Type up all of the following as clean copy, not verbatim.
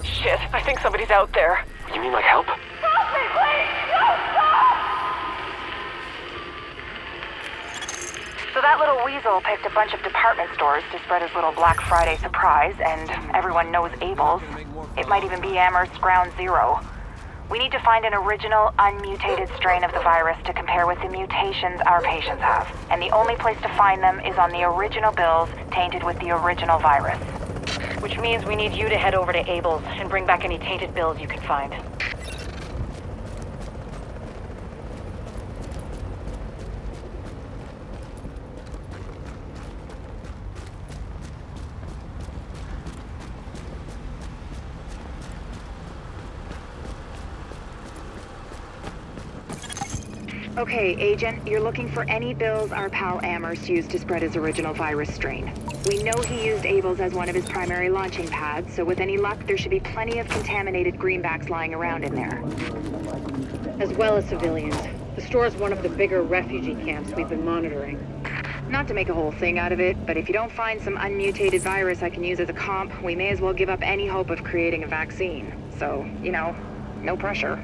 Shit, I think somebody's out there. You mean like help? Help me, please! Don't stop! So that little weasel picked a bunch of department stores to spread his little Black Friday surprise, and everyone knows Abel's. It might even be Amherst's Ground Zero. We need to find an original, unmutated strain of the virus to compare with the mutations our patients have. And the only place to find them is on the original bills tainted with the original virus. Which means we need you to head over to Abel's and bring back any tainted bills you can find. Okay, Agent, you're looking for any bills our pal Amherst used to spread his original virus strain. We know he used Abel's as one of his primary launching pads, so with any luck, there should be plenty of contaminated greenbacks lying around in there. As well as civilians. The store is one of the bigger refugee camps we've been monitoring. Not to make a whole thing out of it, but if you don't find some unmutated virus I can use as a comp, we may as well give up any hope of creating a vaccine. So, you know, no pressure.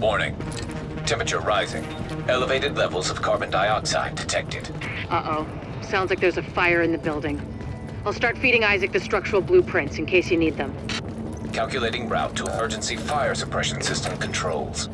Warning. Temperature rising. Elevated levels of carbon dioxide detected. Uh-oh. Sounds like there's a fire in the building. I'll start feeding Isaac the structural blueprints in case you need them. Calculating route to emergency fire suppression system controls.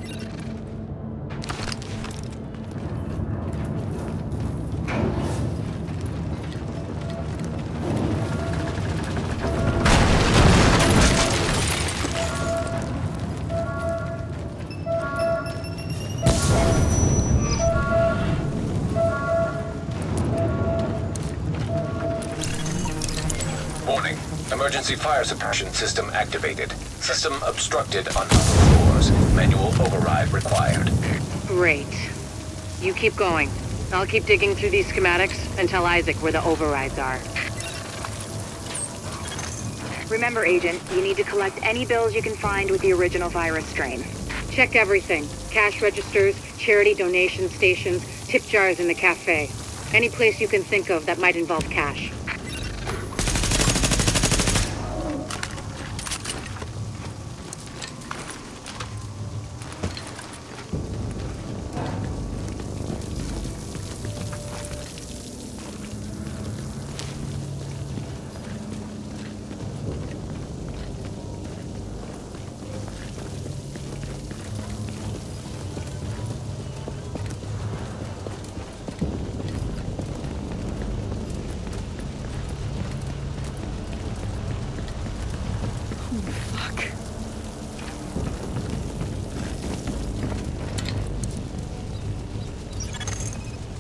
Warning. Emergency fire suppression system activated. System obstructed on upper floors. Manual override required. Great. You keep going. I'll keep digging through these schematics and tell Isaac where the overrides are. Remember, Agent, you need to collect any bills you can find with the original virus strain. Check everything. Cash registers, charity donation stations, tip jars in the cafe. Any place you can think of that might involve cash.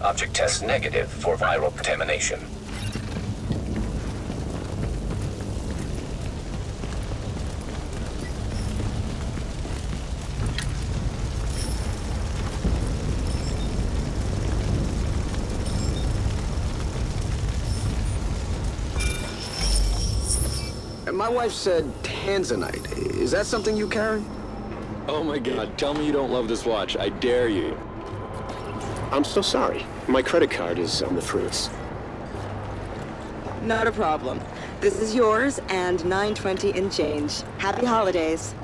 Object test negative for viral contamination. My wife said tanzanite. Is that something you carry? Oh my god, tell me you don't love this watch. I dare you. I'm so sorry. My credit card is on the fruits. Not a problem. This is yours and $9.20 in change. Happy holidays.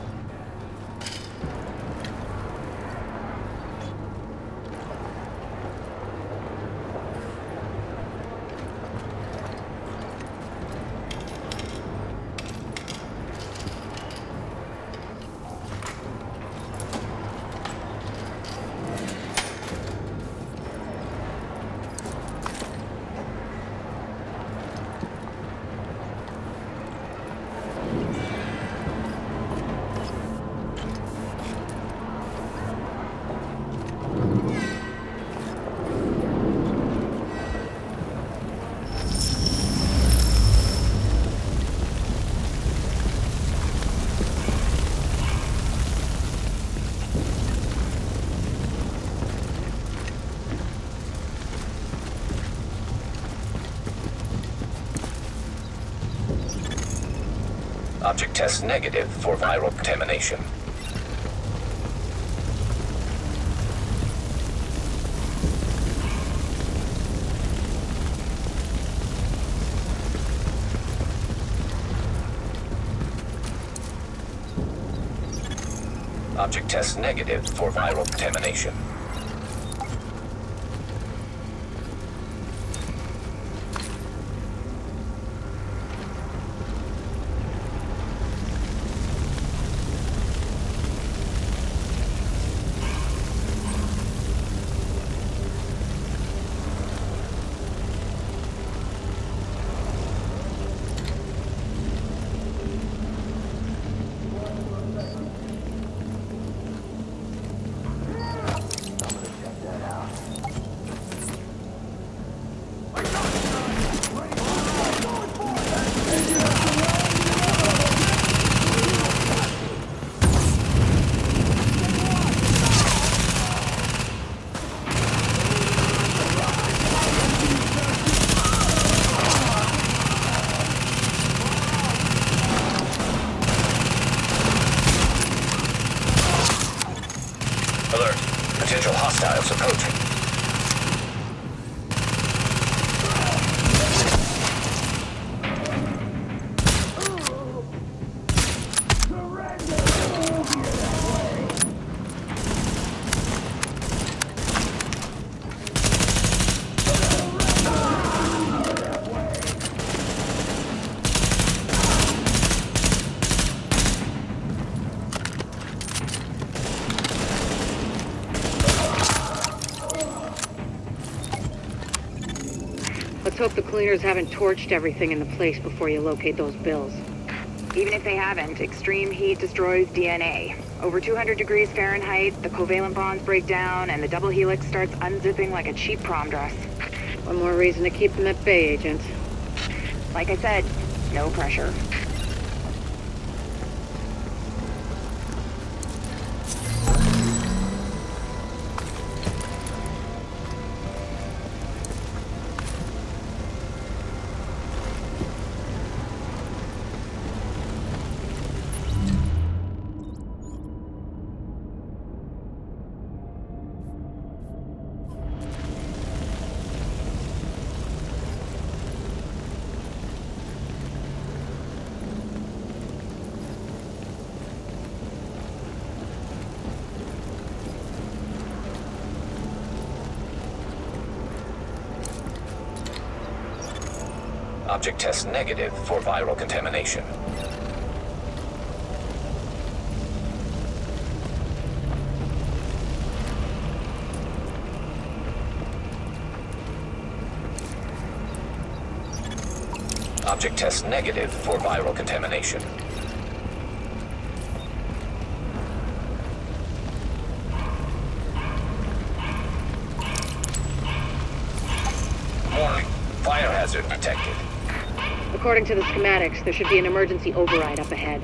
Object tests negative for viral contamination. Object tests negative for viral contamination. Alert. Potential hostiles approaching. Let's hope the cleaners haven't torched everything in the place before you locate those bills. Even if they haven't, extreme heat destroys DNA. Over 200 degrees Fahrenheit, the covalent bonds break down, and the double helix starts unzipping like a cheap prom dress. One more reason to keep them at bay, Agent. Like I said, no pressure. Object tests negative for viral contamination. Object tests negative for viral contamination. Warning. Fire hazard detected. According to the schematics, there should be an emergency override up ahead.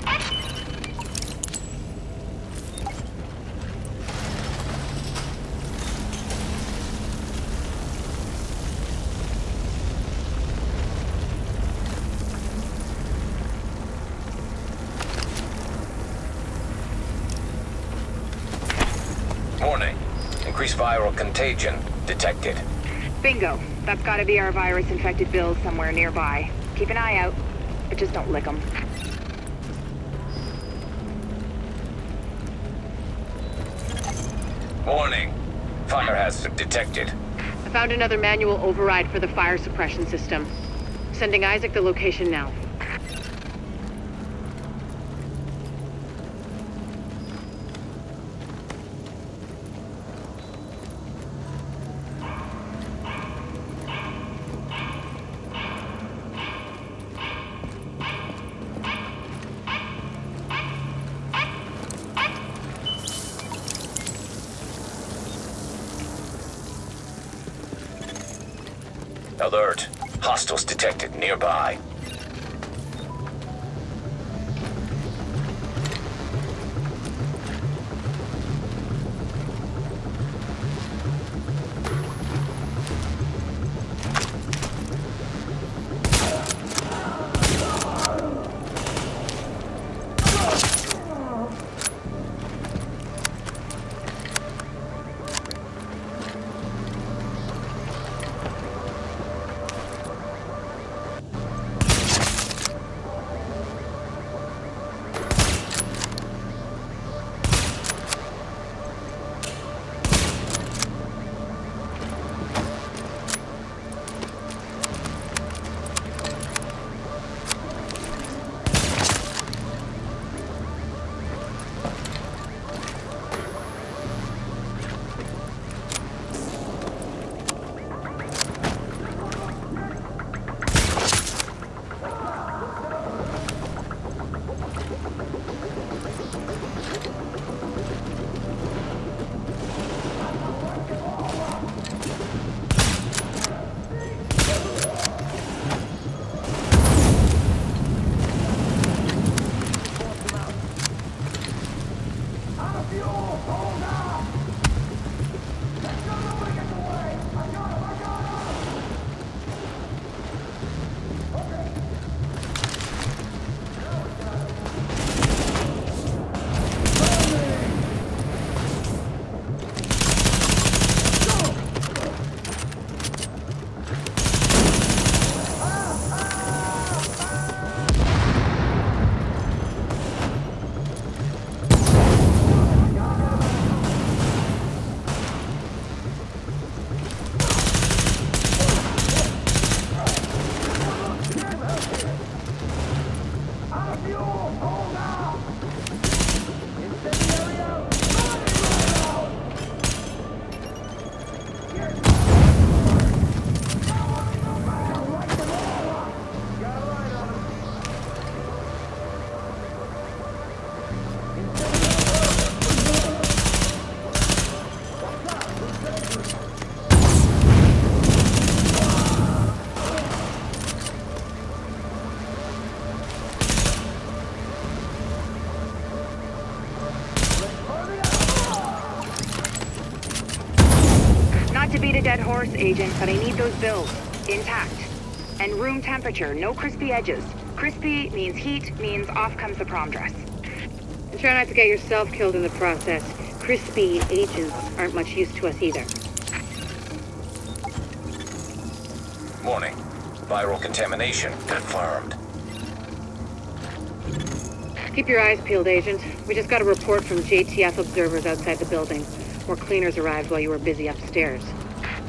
Warning. Increased viral contagion detected. Bingo. That's gotta be our virus-infected bills somewhere nearby. Keep an eye out, but just don't lick them. Warning. Fire hazard detected. I found another manual override for the fire suppression system. Sending Isaac the location now. Alert. Hostiles detected nearby. beat a dead horse, Agent, but I need those bills. Intact. And room temperature, no crispy edges. Crispy means heat, means off comes the prom dress. And try not to get yourself killed in the process. Crispy agents aren't much use to us either. Warning. Viral contamination confirmed. Keep your eyes peeled, Agent. We just got a report from JTF observers outside the building. More cleaners arrived while you were busy upstairs.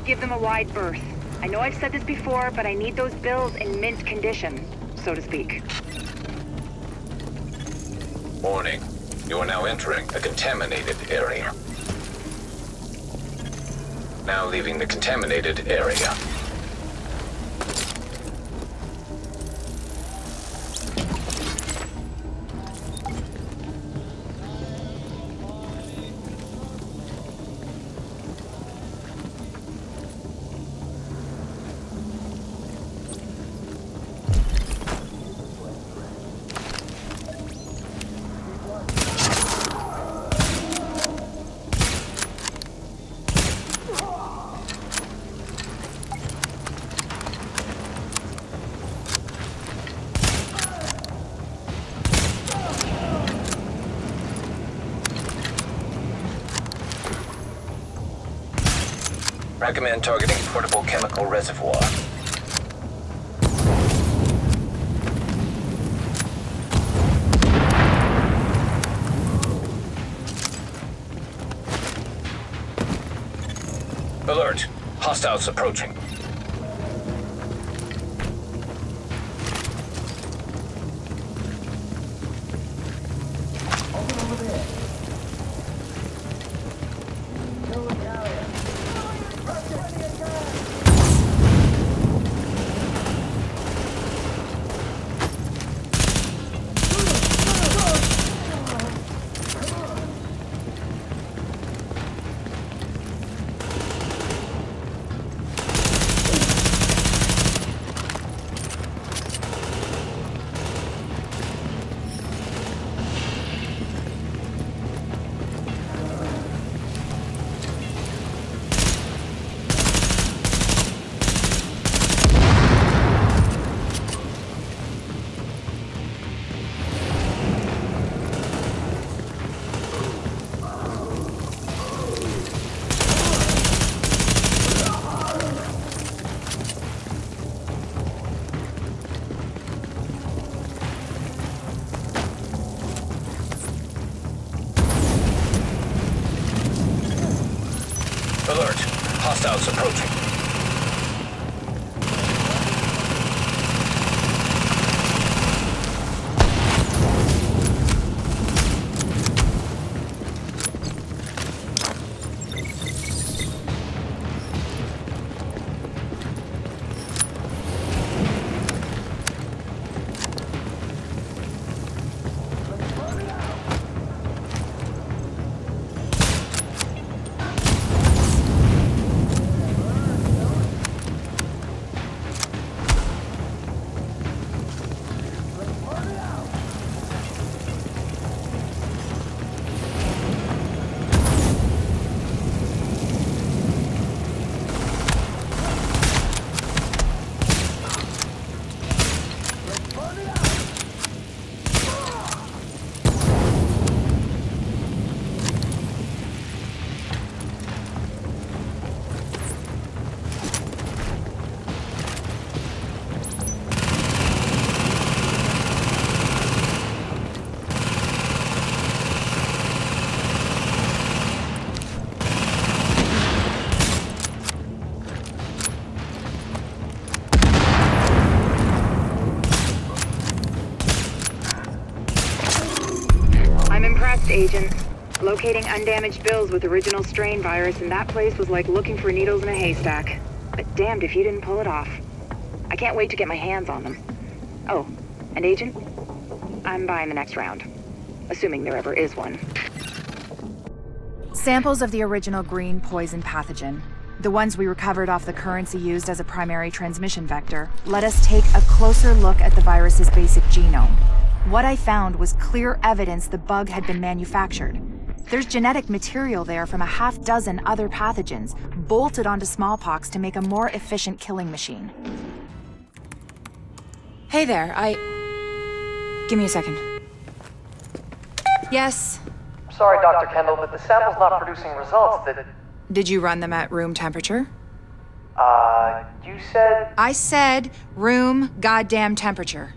Give them a wide berth. I know I've said this before, but I need those bills in mint condition, so to speak. Warning. You are now entering a contaminated area. Now leaving the contaminated area. Recommend targeting portable chemical reservoir. Alert! Hostiles approaching. Alert! Hostiles approaching. Agent. Locating undamaged bills with original strain virus in that place was like looking for needles in a haystack. But damned if you didn't pull it off. I can't wait to get my hands on them. Oh, and Agent? I'm buying the next round. Assuming there ever is one. Samples of the original green poison pathogen, the ones we recovered off the currency used as a primary transmission vector, let us take a closer look at the virus's basic genome. What I found was clear evidence the bug had been manufactured. There's genetic material there from a half-dozen other pathogens, bolted onto smallpox to make a more efficient killing machine. Hey there, Give me a second. Yes? Sorry, Dr. Kendall, but the sample's not producing results that... Did you run them at room temperature? You said... I said room goddamn temperature.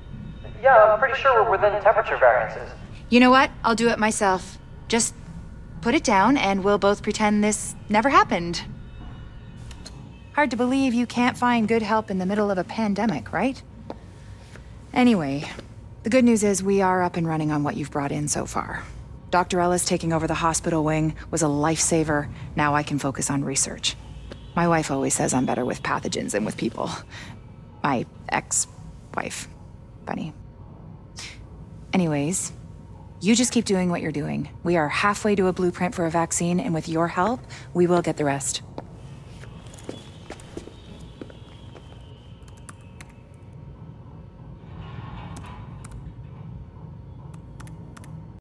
Yeah, I'm pretty sure we're within temperature variances. You know what? I'll do it myself. Just put it down and we'll both pretend this never happened. Hard to believe you can't find good help in the middle of a pandemic, right? Anyway, the good news is we are up and running on what you've brought in so far. Dr. Ellis taking over the hospital wing was a lifesaver. Now I can focus on research. My wife always says I'm better with pathogens than with people. My ex-wife. Funny. Anyways, you just keep doing what you're doing. We are halfway to a blueprint for a vaccine, and with your help, we will get the rest.